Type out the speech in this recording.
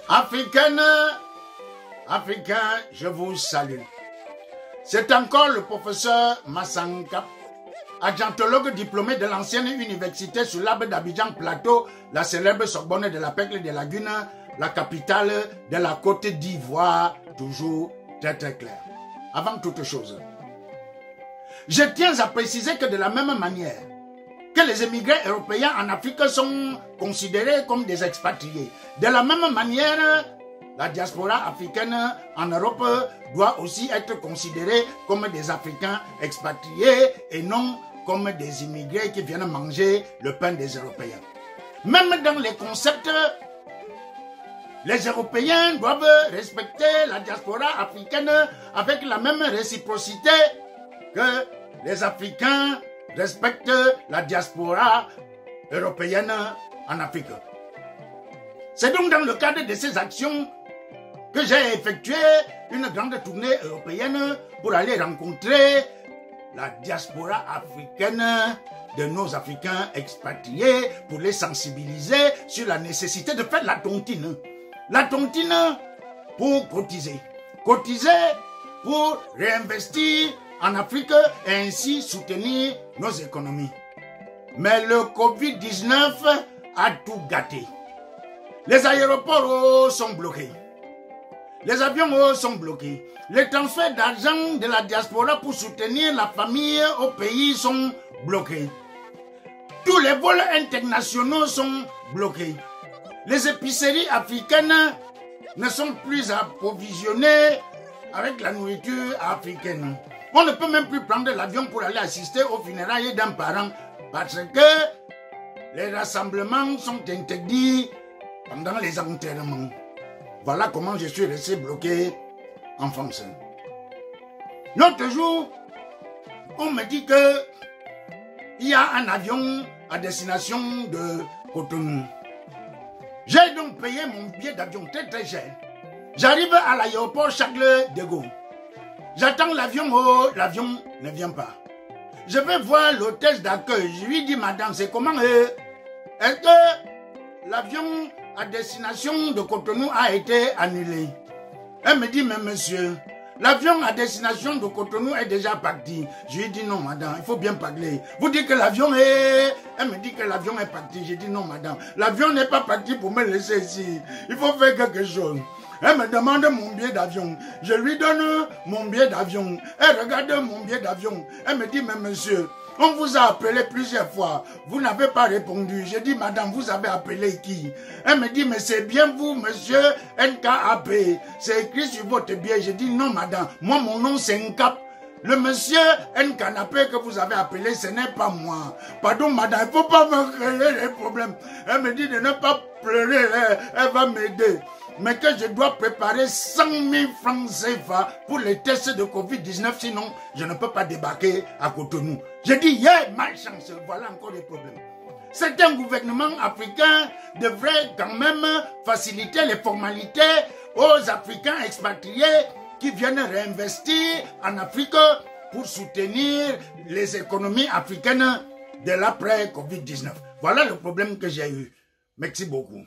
Africaines, Africains, je vous salue. C'est encore le professeur Massanka, adjantologue diplômé de l'ancienne université sur l'arbre d'Abidjan Plateau, la célèbre Sorbonne de la Pècle des Lagunes, la capitale de la Côte d'Ivoire, toujours très clair. Avant toute chose, je tiens à préciser que de la même manière que les émigrés européens en Afrique sont considérés comme des expatriés, de la même manière, la diaspora africaine en Europe doit aussi être considérée comme des Africains expatriés et non comme des immigrés qui viennent manger le pain des Européens. Même dans les concepts, les Européens doivent respecter la diaspora africaine avec la même réciprocité que les Africains respectent la diaspora européenne en Afrique. C'est donc dans le cadre de ces actions que j'ai effectué une grande tournée européenne pour aller rencontrer la diaspora africaine de nos Africains expatriés pour les sensibiliser sur la nécessité de faire la tontine. La tontine pour cotiser. Cotiser pour réinvestir en Afrique et ainsi soutenir nos économies. Mais le Covid-19 a tout gâté. Les aéroports sont bloqués. Les avions sont bloqués. Les transferts d'argent de la diaspora pour soutenir la famille au pays sont bloqués. Tous les vols internationaux sont bloqués. Les épiceries africaines ne sont plus approvisionnées avec la nourriture africaine. On ne peut même plus prendre l'avion pour aller assister aux funérailles d'un parent parce que les rassemblements sont interdits pendant les enterrements. Voilà comment je suis resté bloqué en France. L'autre jour, on me dit que il y a un avion à destination de Cotonou. J'ai donc payé mon billet d'avion très cher. J'arrive à l'aéroport Charles de Gaulle. J'attends l'avion, l'avion ne vient pas. Je vais voir l'hôtesse d'accueil. Je lui dis, madame, c'est comment est-ce que l'avion à destination de Cotonou a été annulé? Elle me dit, mais monsieur, l'avion à destination de Cotonou est déjà parti. Je lui dis, non, madame, il faut bien parler. Vous dites que l'avion est... Elle me dit que l'avion est parti. Je dis, non, madame, l'avion n'est pas parti pour me laisser ici. Il faut faire quelque chose. Elle me demande mon billet d'avion. Je lui donne mon billet d'avion. Elle regarde mon billet d'avion. Elle me dit, mais monsieur, on vous a appelé plusieurs fois. Vous n'avez pas répondu. Je dis, madame, vous avez appelé qui? Elle me dit, mais c'est bien vous, monsieur NKAP. C'est écrit sur votre billet. Je dis, non, madame. Moi, mon nom, c'est Nkap. Le monsieur NKAP que vous avez appelé, ce n'est pas moi. Pardon, madame, il ne faut pas me créer les problèmes. Elle me dit de ne pas pleurer. Elle va m'aider. Mais que je dois préparer 100 000 francs CFA pour les tests de Covid-19, sinon je ne peux pas débarquer à Cotonou. Je dis, yeah, malchance, voilà encore des problèmes. Certains gouvernements africains devraient quand même faciliter les formalités aux Africains expatriés qui viennent réinvestir en Afrique pour soutenir les économies africaines de l'après-Covid-19. Voilà le problème que j'ai eu. Merci beaucoup.